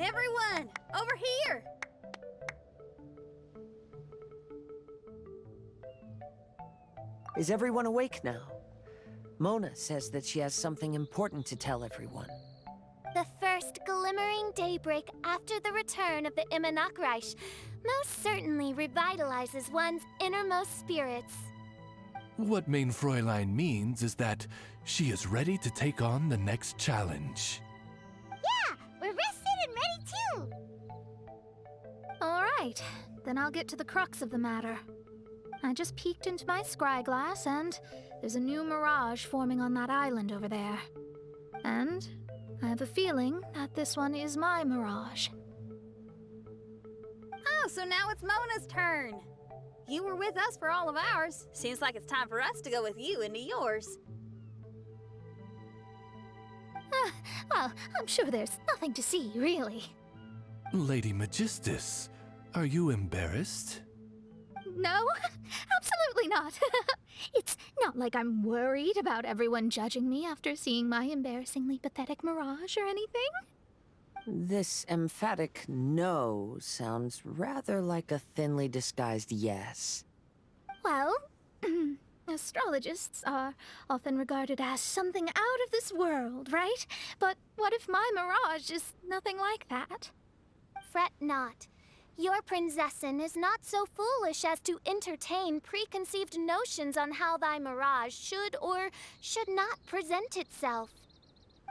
Everyone, over here! Is everyone awake now? Mona says that she has something important to tell everyone. The first glimmering daybreak after the return of the Immonakreich most certainly revitalizes one's innermost spirits. What Main Fräulein means is that she is ready to take on the next challenge. Yeah, we're rested and ready too! All right, then I'll get to the crux of the matter. I just peeked into my scryglass and there's a new mirage forming on that island over there. And I have a feeling that this one is my mirage. Oh, so now it's Mona's turn. You were with us for all of ours. Seems like it's time for us to go with you into yours. Well, I'm sure there's nothing to see, really. Lady Magistus, are you embarrassed? No, absolutely not. It's not like I'm worried about everyone judging me after seeing my embarrassingly pathetic mirage or anything. This emphatic no sounds rather like a thinly disguised yes. Well, astrologists are often regarded as something out of this world, right? But what if my mirage is nothing like that? Fret not. Your prinzessin is not so foolish as to entertain preconceived notions on how thy mirage should or should not present itself.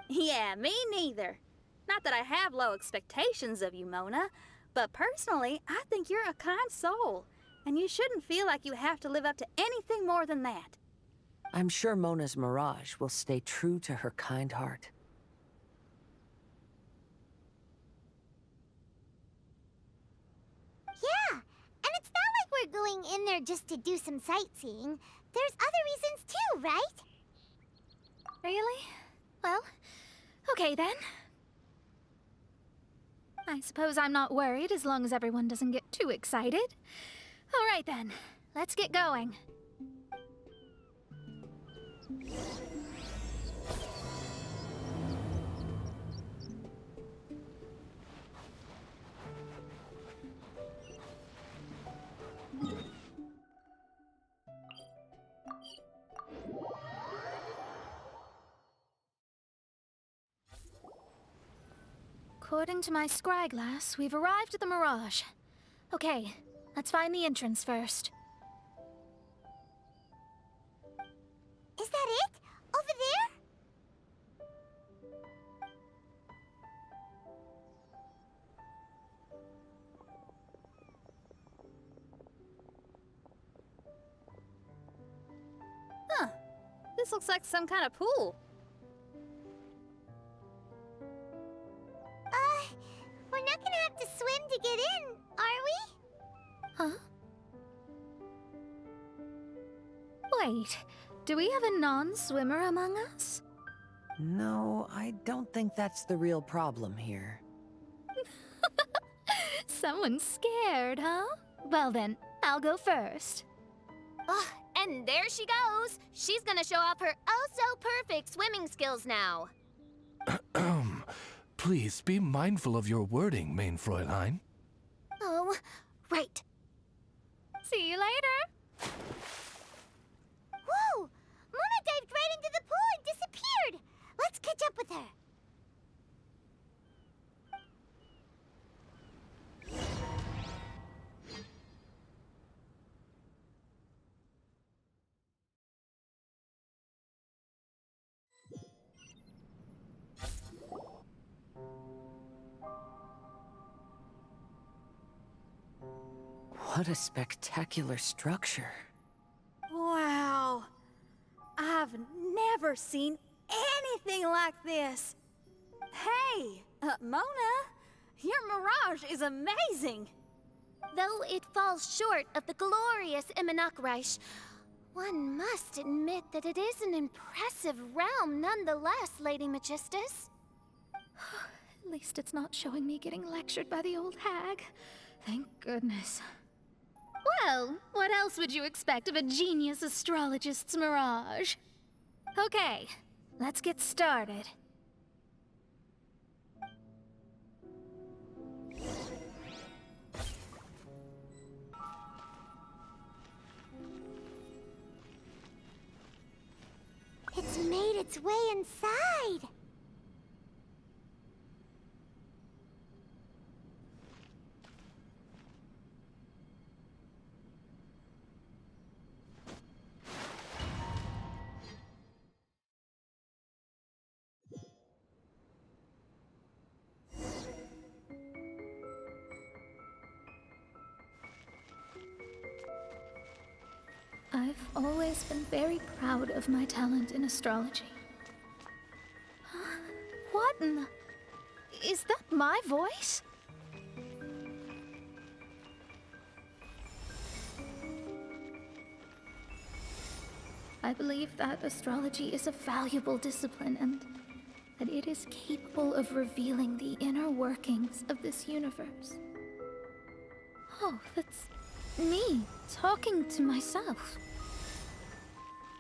Yeah, me neither. Not that I have low expectations of you, Mona, but personally, I think you're a kind soul, and you shouldn't feel like you have to live up to anything more than that. I'm sure Mona's mirage will stay true to her kind heart. Yeah, and it's not like we're going in there just to do some sightseeing. There's other reasons too, right? Really? Well, okay then. I suppose I'm not worried as long as everyone doesn't get too excited. All right then, let's get going. According to my scryglass, we've arrived at the Mirage. Okay, let's find the entrance first. Is that it? Over there? Huh. This looks like some kind of pool. We're not gonna have to swim to get in, are we? Huh? Wait, do we have a non-swimmer among us? No, I don't think that's the real problem here. Someone's scared, huh? Well then, I'll go first. Oh, and there she goes. She's gonna show off her oh-so-perfect swimming skills now. Please be mindful of your wording, Main Fräulein. Oh, right. See you later. Whoa! Mona dived right into the pool and disappeared. Let's catch up with her. What a spectacular structure. Wow. I've never seen anything like this. Hey, Mona, your mirage is amazing. Though it falls short of the glorious Immonakreich, one must admit that it is an impressive realm nonetheless, Lady Magistus. At least it's not showing me getting lectured by the old hag. Thank goodness. Well, what else would you expect of a genius astrologist's mirage? Okay, let's get started. It's made its way inside. I've always been very proud of my talent in astrology. What in the... Is that my voice? I believe that astrology is a valuable discipline and that it is capable of revealing the inner workings of this universe. Oh, that's me talking to myself.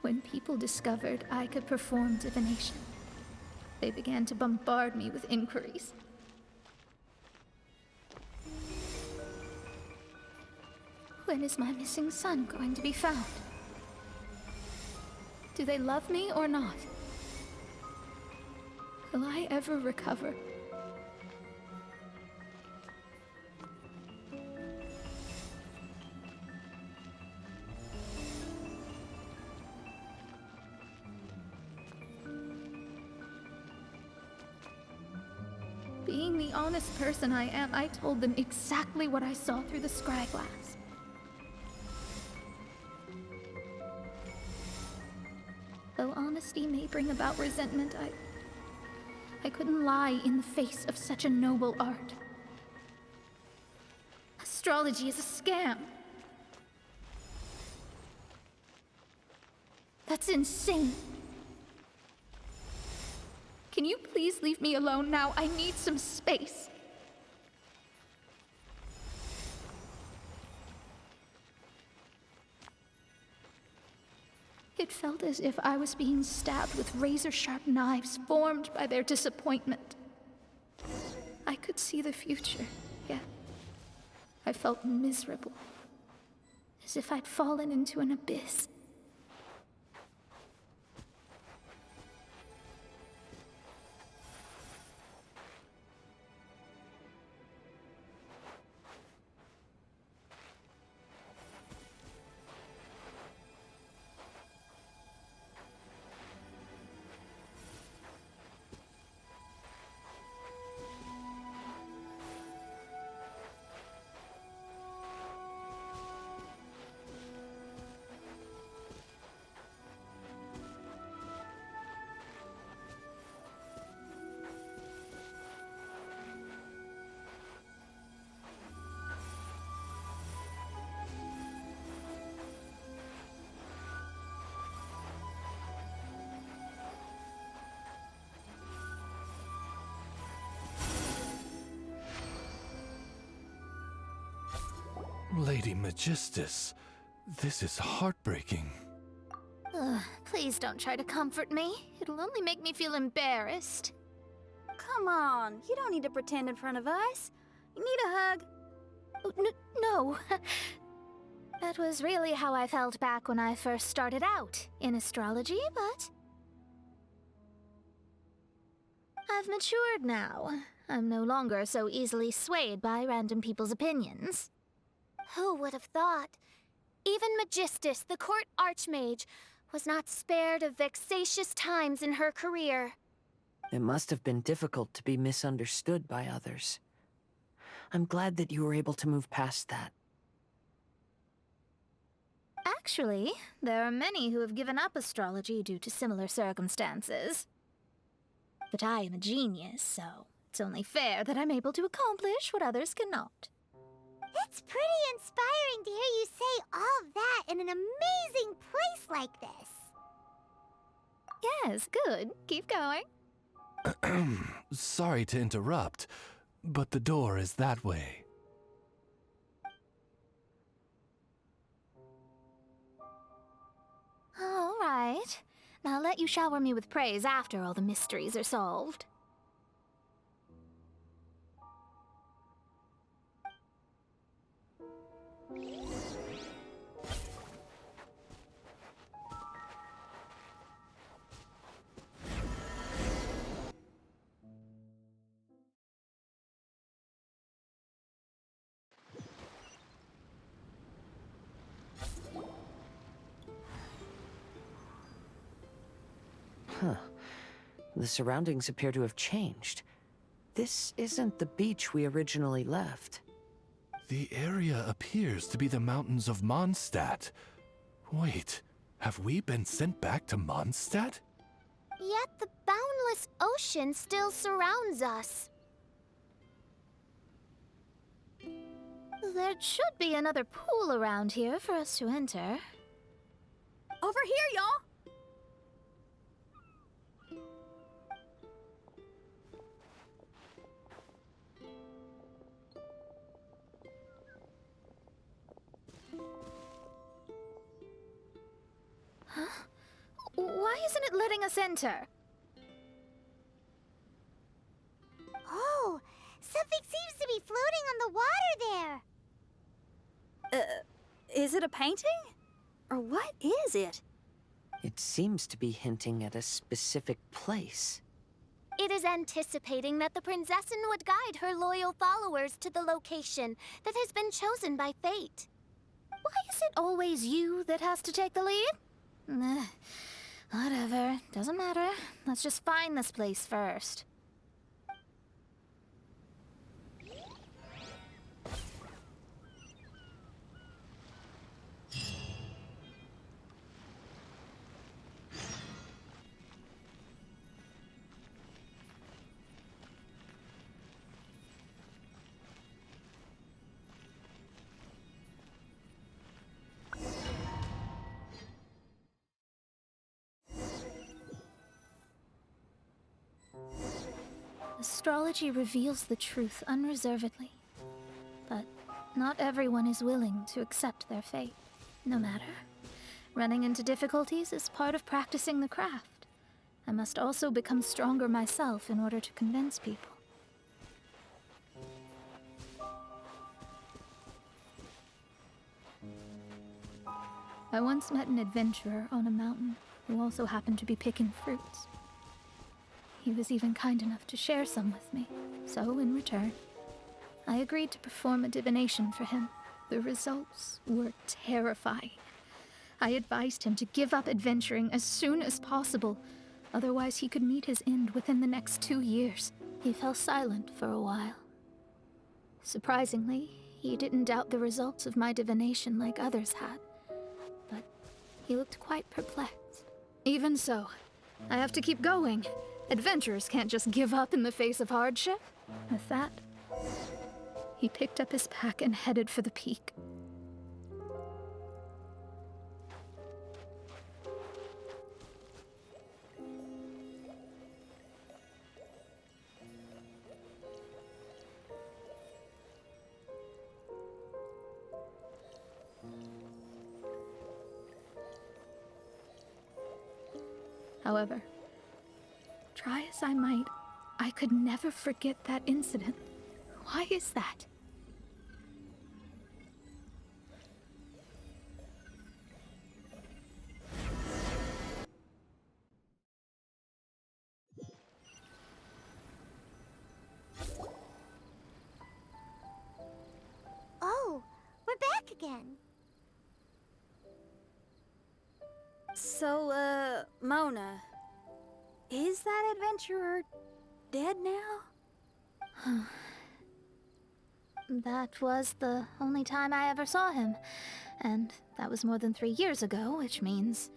When people discovered I could perform divination, they began to bombard me with inquiries. When is my missing son going to be found? Do they love me or not? Will I ever recover? Being the honest person I am, I told them exactly what I saw through the scryglass. Though honesty may bring about resentment, I couldn't lie in the face of such a noble art. Astrology is a scam. That's insane. Can you please leave me alone now? I need some space. It felt as if I was being stabbed with razor-sharp knives formed by their disappointment. I could see the future, yet I felt miserable, as if I'd fallen into an abyss. Lady Magistus, this is heartbreaking. Ugh, please don't try to comfort me. It'll only make me feel embarrassed. Come on, you don't need to pretend in front of us. You need a hug. Oh, no. That was really how I felt back when I first started out in astrology, but I've matured now. I'm no longer so easily swayed by random people's opinions. Who would have thought? Even Magistus, the court archmage, was not spared of vexatious times in her career. It must have been difficult to be misunderstood by others. I'm glad that you were able to move past that. Actually, there are many who have given up astrology due to similar circumstances. But I am a genius, so it's only fair that I'm able to accomplish what others cannot. It's pretty inspiring to hear you say all that in an amazing place like this. Yes, good. Keep going. Sorry to interrupt, but the door is that way. All right. Now let you shower me with praise after all the mysteries are solved. Huh. The surroundings appear to have changed. This isn't the beach we originally left. The area appears to be the mountains of Mondstadt. Wait, have we been sent back to Mondstadt? Yet the boundless ocean still surrounds us. There should be another pool around here for us to enter. Over here, y'all! Why isn't it letting us enter? Oh, something seems to be floating on the water there. Is it a painting? Or what is it? It seems to be hinting at a specific place. It is anticipating that the Princessin would guide her loyal followers to the location that has been chosen by fate. Why is it always you that has to take the lead? Whatever, doesn't matter. Let's just find this place first. Astrology reveals the truth unreservedly. But not everyone is willing to accept their fate, no matter. Running into difficulties is part of practicing the craft. I must also become stronger myself in order to convince people. I once met an adventurer on a mountain who also happened to be picking fruits. He was even kind enough to share some with me, so in return, I agreed to perform a divination for him. The results were terrifying. I advised him to give up adventuring as soon as possible, otherwise he could meet his end within the next 2 years. He fell silent for a while. Surprisingly, he didn't doubt the results of my divination like others had, but he looked quite perplexed. Even so, I have to keep going. Adventurers can't just give up in the face of hardship. With that, he picked up his pack and headed for the peak. However, try as I might, I could never forget that incident. Why is that? Oh, we're back again. So, Mona, is that adventurer dead now? That was the only time I ever saw him, and that was more than 3 years ago, which means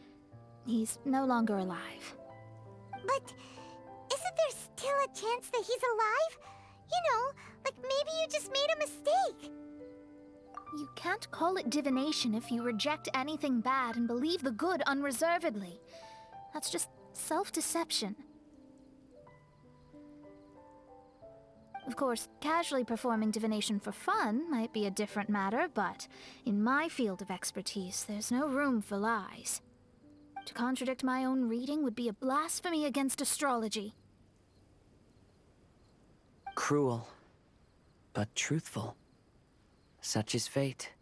he's no longer alive. But isn't there still a chance that he's alive? You know, like maybe you just made a mistake. You can't call it divination if you reject anything bad and believe the good unreservedly. That's just self-deception. Of course, casually performing divination for fun might be a different matter, but in my field of expertise, there's no room for lies. To contradict my own reading would be a blasphemy against astrology. Cruel, but truthful. Such is fate.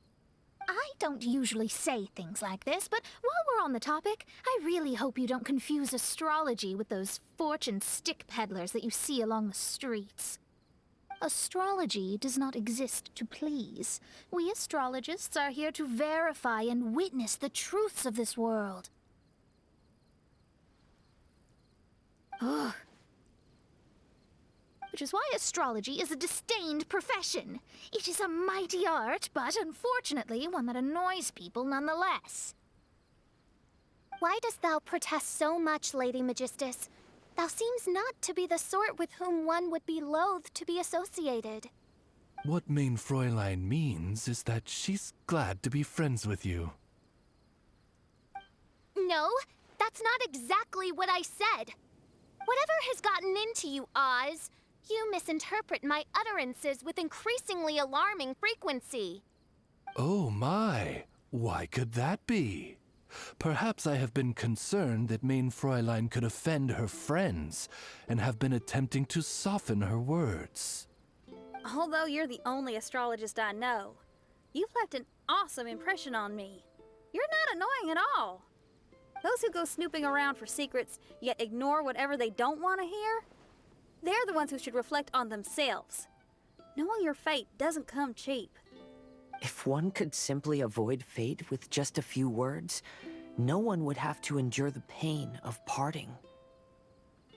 I don't usually say things like this, but while we're on the topic, I really hope you don't confuse astrology with those fortune stick peddlers that you see along the streets. Astrology does not exist to please. We astrologists are here to verify and witness the truths of this world. Ugh. Which is why astrology is a disdained profession. It is a mighty art, but unfortunately one that annoys people nonetheless. Why dost thou protest so much, Lady Magistus? Thou seems not to be the sort with whom one would be loath to be associated. What Mein Fräulein means is that she's glad to be friends with you. No, that's not exactly what I said. Whatever has gotten into you, Oz, you misinterpret my utterances with increasingly alarming frequency. Oh my, why could that be? Perhaps I have been concerned that Mein Fräulein could offend her friends, and have been attempting to soften her words. Although you're the only astrologist I know, you've left an awesome impression on me. You're not annoying at all. Those who go snooping around for secrets, yet ignore whatever they don't want to hear, they're the ones who should reflect on themselves. Knowing your fate doesn't come cheap. If one could simply avoid fate with just a few words, no one would have to endure the pain of parting.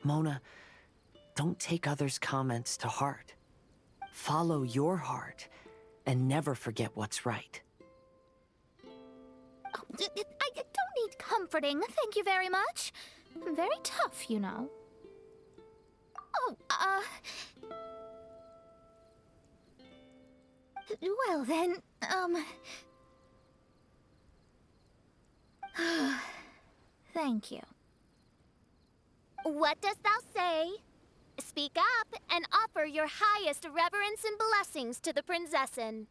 Mona, don't take others' comments to heart. Follow your heart, and never forget what's right. Oh, I don't need comforting, thank you very much. I'm very tough, you know. Oh, well then, thank you. What dost thou say? Speak up and offer your highest reverence and blessings to the Prinzessin.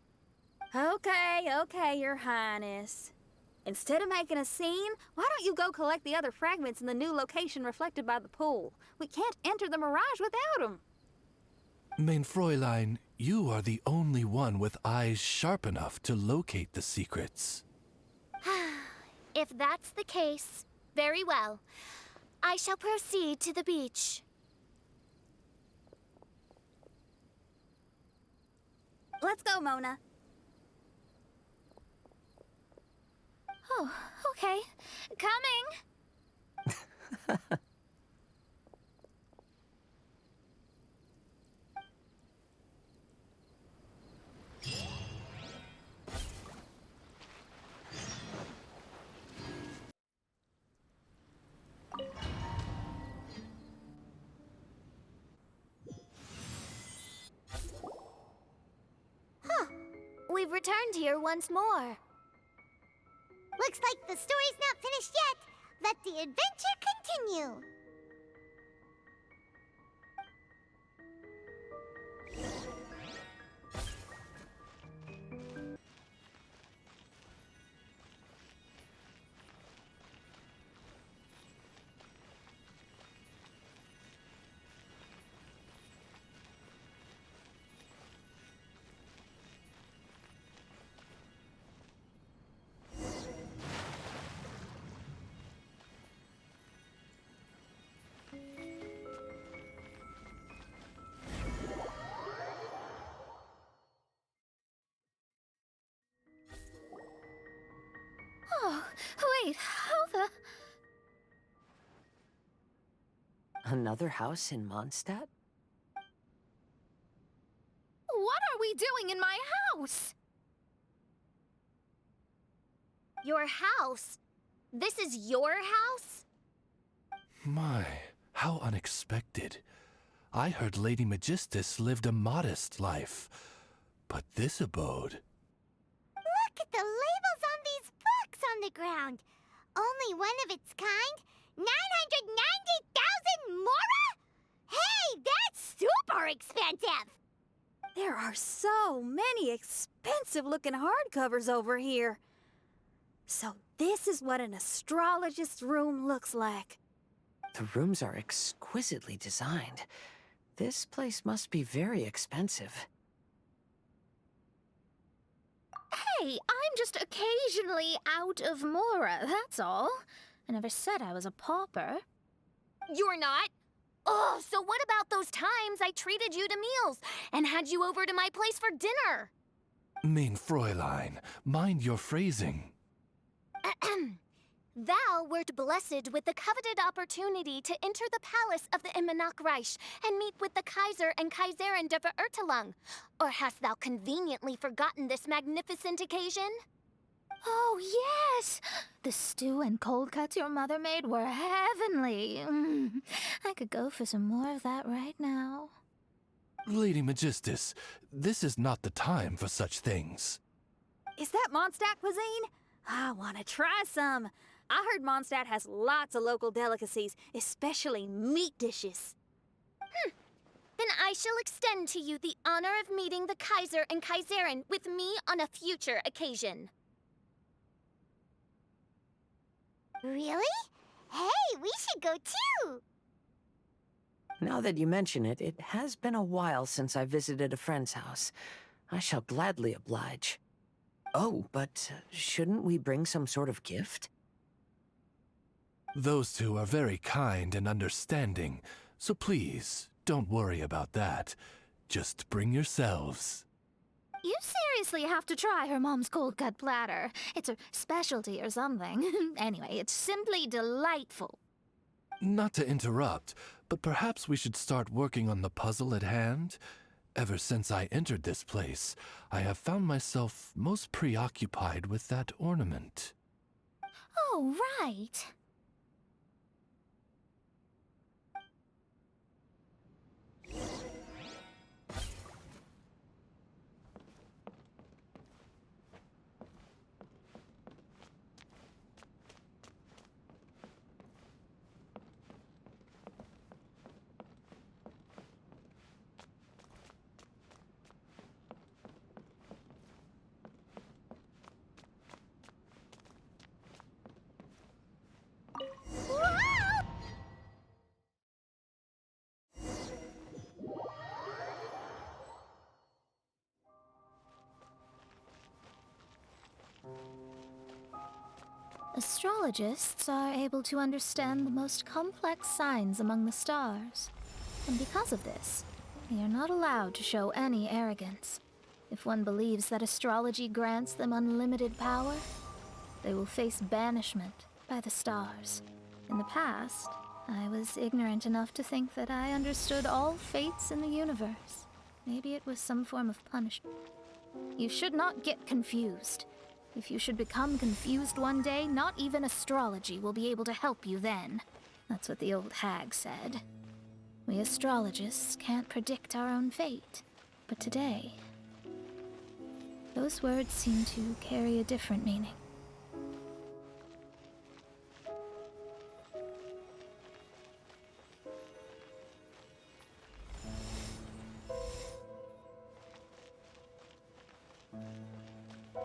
Okay, Your Highness. Instead of making a scene, why don't you go collect the other fragments in the new location reflected by the pool? We can't enter the mirage without them. Mein Fräulein, you are the only one with eyes sharp enough to locate the secrets. If that's the case, very well. I shall proceed to the beach. Let's go, Mona. Oh, okay. Coming! We've returned here once more. Looks like the story's not finished yet. Let the adventure continue. Oh, wait, how the... Another house in Mondstadt? What are we doing in my house? Your house? This is your house? My, how unexpected. I heard Lady Magistus lived a modest life, but this abode... Look at the labels on these books on the ground. Only one of its kind? 990,000 mora? Hey, that's super expensive! There are so many expensive-looking hardcovers over here. So this is what an astrologist's room looks like. The rooms are exquisitely designed. This place must be very expensive. Hey, I'm just occasionally out of Mora, that's all. I never said I was a pauper. You're not? Oh, so what about those times I treated you to meals and had you over to my place for dinner? Mein Fräulein, mind your phrasing. Thou wert blessed with the coveted opportunity to enter the palace of the Immanok Reich and meet with the Kaiser and Kaiserin der Verurteilung. Or hast thou conveniently forgotten this magnificent occasion? Oh, yes! The stew and cold cuts your mother made were heavenly. I could go for some more of that right now. Lady Magistus, this is not the time for such things. Is that Mondstadt cuisine? I want to try some. I heard Mondstadt has lots of local delicacies, especially meat dishes. Then I shall extend to you the honor of meeting the Kaiser and Kaiserin with me on a future occasion. Really? Hey, we should go too! Now that you mention it, it has been a while since I visited a friend's house. I shall gladly oblige. Oh, but shouldn't we bring some sort of gift? Those two are very kind and understanding, so please, don't worry about that. Just bring yourselves. You seriously have to try her mom's cold cut platter. It's her specialty or something. Anyway, it's simply delightful. Not to interrupt, but perhaps we should start working on the puzzle at hand? Ever since I entered this place, I have found myself most preoccupied with that ornament. Oh, right. Astrologists are able to understand the most complex signs among the stars. And because of this, they are not allowed to show any arrogance. If one believes that astrology grants them unlimited power, they will face banishment by the stars. In the past, I was ignorant enough to think that I understood all fates in the universe. Maybe it was some form of punishment. You should not get confused. If you should become confused one day, not even astrology will be able to help you then. That's what the old hag said. We astrologists can't predict our own fate. But today, those words seem to carry a different meaning.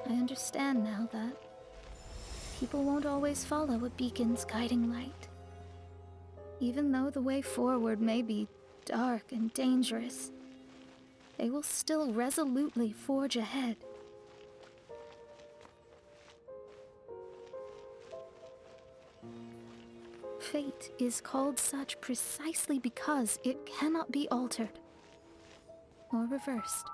I understand now that people won't always follow a beacon's guiding light. Even though the way forward may be dark and dangerous, they will still resolutely forge ahead. Fate is called such precisely because it cannot be altered or reversed.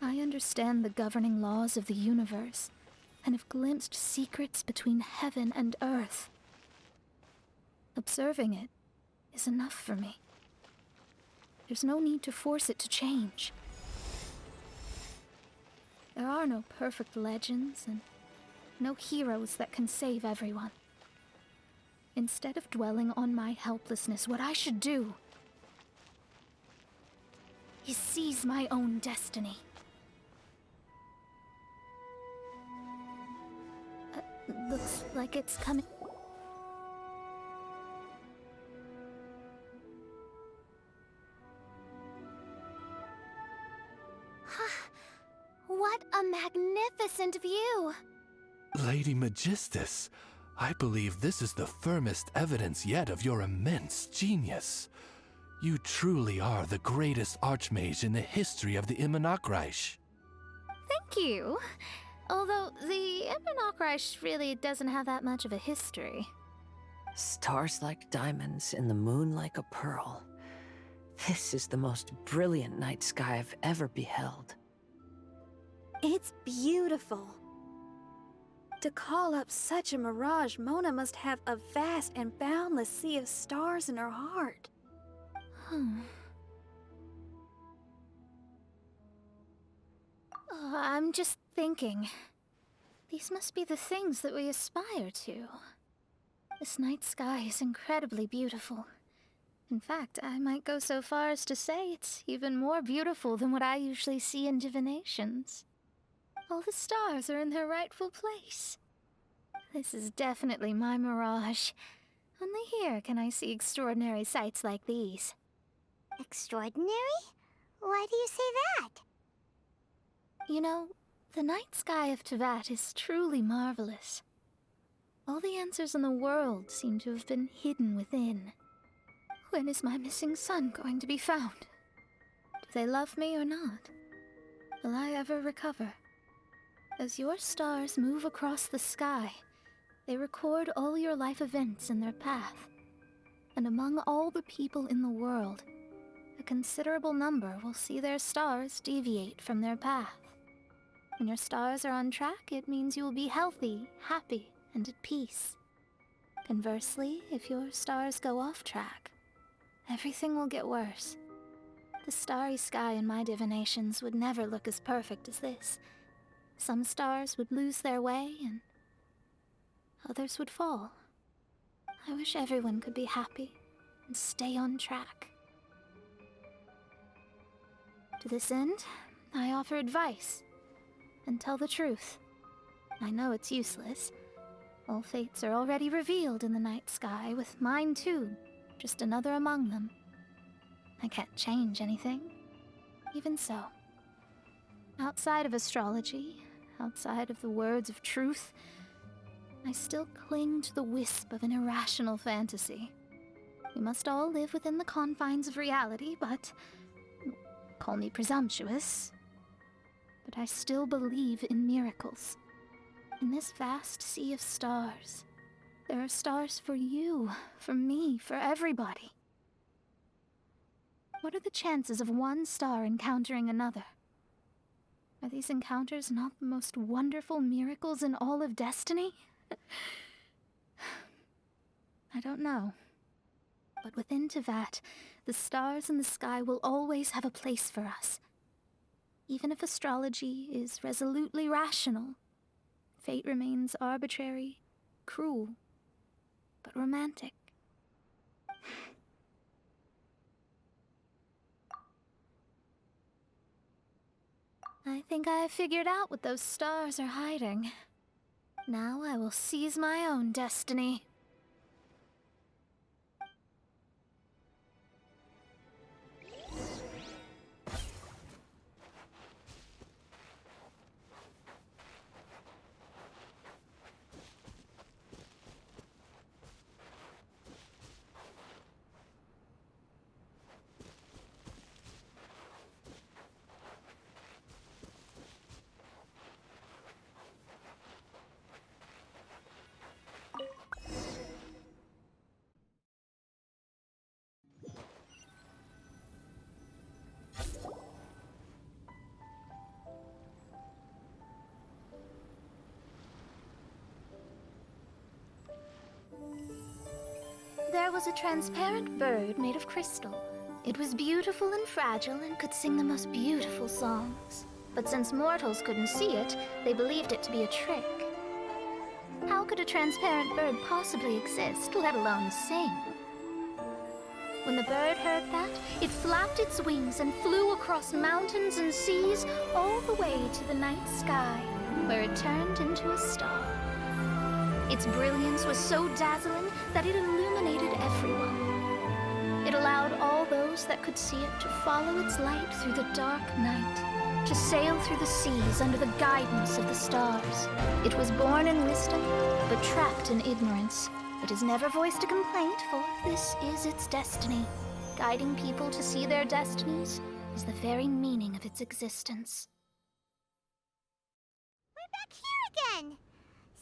I understand the governing laws of the universe, and have glimpsed secrets between heaven and earth. Observing it is enough for me. There's no need to force it to change. There are no perfect legends, and no heroes that can save everyone. Instead of dwelling on my helplessness, what I should do is seize my own destiny. Looks like it's coming. What a magnificent view! Lady Magistus, I believe this is the firmest evidence yet of your immense genius. You truly are the greatest archmage in the history of the Immonakreich. Thank you. Although the Immonakreich really doesn't have that much of a history. Stars like diamonds and the moon like a pearl. This is the most brilliant night sky I've ever beheld. It's beautiful. To call up such a mirage, Mona must have a vast and boundless sea of stars in her heart. I'm just thinking. These must be the things that we aspire to. This night sky is incredibly beautiful. In fact, I might go so far as to say it's even more beautiful than what I usually see in divinations. All the stars are in their rightful place. This is definitely my mirage. Only here can I see extraordinary sights like these. Extraordinary? Why do you say that? You know, the night sky of Tevat is truly marvelous. All the answers in the world seem to have been hidden within. When is my missing son going to be found? Do they love me or not? Will I ever recover? As your stars move across the sky, they record all your life events in their path. And among all the people in the world, a considerable number will see their stars deviate from their path. When your stars are on track, it means you will be healthy, happy, and at peace. Conversely, if your stars go off track, everything will get worse. The starry sky in my divinations would never look as perfect as this. Some stars would lose their way, and others would fall. I wish everyone could be happy and stay on track. To this end, I offer advice and tell the truth. I know it's useless. All fates are already revealed in the night sky, with mine too, just another among them. I can't change anything. Even so, outside of astrology, outside of the words of truth, I still cling to the wisp of an irrational fantasy. We must all live within the confines of reality, but call me presumptuous. But I still believe in miracles. In this vast sea of stars, there are stars for you, for me, for everybody. What are the chances of one star encountering another? Are these encounters not the most wonderful miracles in all of destiny? I don't know. But within Tevat, the stars in the sky will always have a place for us. Even if astrology is resolutely rational, fate remains arbitrary, cruel, but romantic. I think I have figured out what those stars are hiding. Now I will seize my own destiny. There was a transparent bird made of crystal. It was beautiful and fragile and could sing the most beautiful songs. But since mortals couldn't see it, they believed it to be a trick. How how could a transparent bird possibly exist, let alone sing? When the bird heard that, it flapped its wings and flew across mountains and seas all the way to the night sky, where it turned into a star. Its brilliance was so dazzling that it illuminated everyone. It allowed all those that could see it to follow its light through the dark night, to sail through the seas under the guidance of the stars. It was born in wisdom, but trapped in ignorance. It has never voiced a complaint, for this is its destiny. Guiding people to see their destinies is the very meaning of its existence. We're back here again.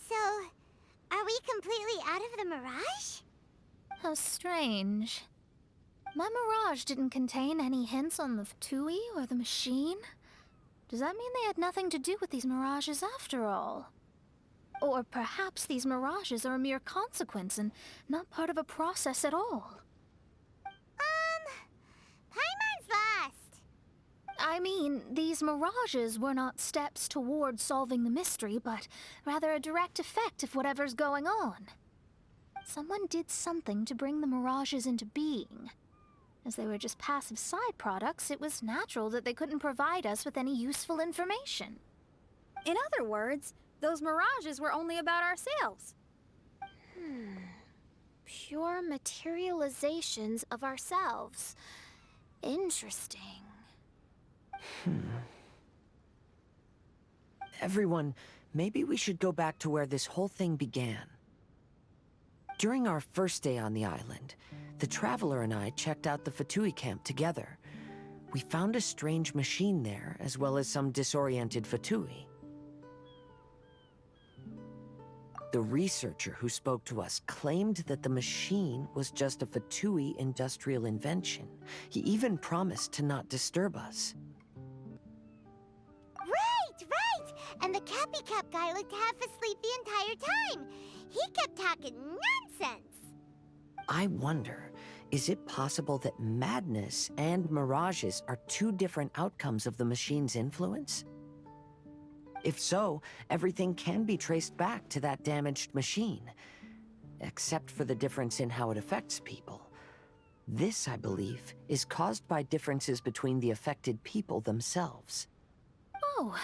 So, are we completely out of the mirage? How strange. My mirage didn't contain any hints on the Fatui or the machine. Does that mean they had nothing to do with these mirages after all? Or perhaps these mirages are a mere consequence and not part of a process at all. Paimon's lost. I mean, these mirages were not steps toward solving the mystery, but rather a direct effect of whatever's going on. Someone did something to bring the mirages into being. As they were just passive side products, it was natural that they couldn't provide us with any useful information. In other words, those mirages were only about ourselves. Pure materializations of ourselves. Interesting. Everyone, maybe we should go back to where this whole thing began. During our first day on the island, the Traveler and I checked out the Fatui camp together. We found a strange machine there, as well as some disoriented Fatui. The researcher who spoke to us claimed that the machine was just a Fatui industrial invention. He even promised to not disturb us. Right! And the Cappy Cap guy looked half asleep the entire time. He kept talking nonsense. I wonder, is it possible that madness and mirages are two different outcomes of the machine's influence? If so, everything can be traced back to that damaged machine, except for the difference in how it affects people. This, I believe, is caused by differences between the affected people themselves. Oh.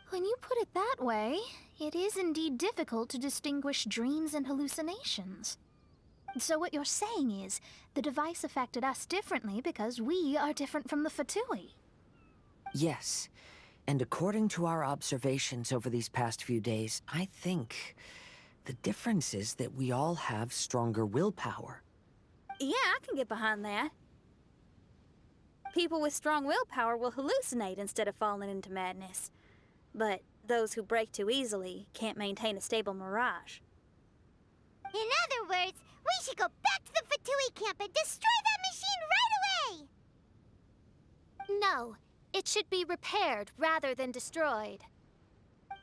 When you put it that way, it is indeed difficult to distinguish dreams and hallucinations. So what you're saying is, the device affected us differently because we are different from the Fatui. Yes, and according to our observations over these past few days, I think the difference is that we all have stronger willpower. Yeah, I can get behind that. People with strong willpower will hallucinate instead of falling into madness. But those who break too easily can't maintain a stable mirage. In other words, we should go back to the Fatui camp and destroy that machine right away! No, it should be repaired rather than destroyed.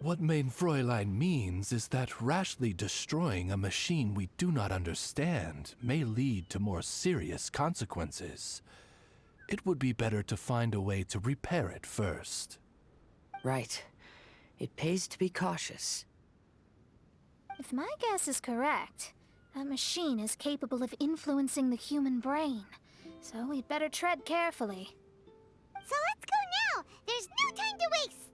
What Main Fräulein means is that rashly destroying a machine we do not understand may lead to more serious consequences. It would be better to find a way to repair it first. Right. It pays to be cautious. If my guess is correct, that machine is capable of influencing the human brain. So we'd better tread carefully. So let's go now! There's no time to waste!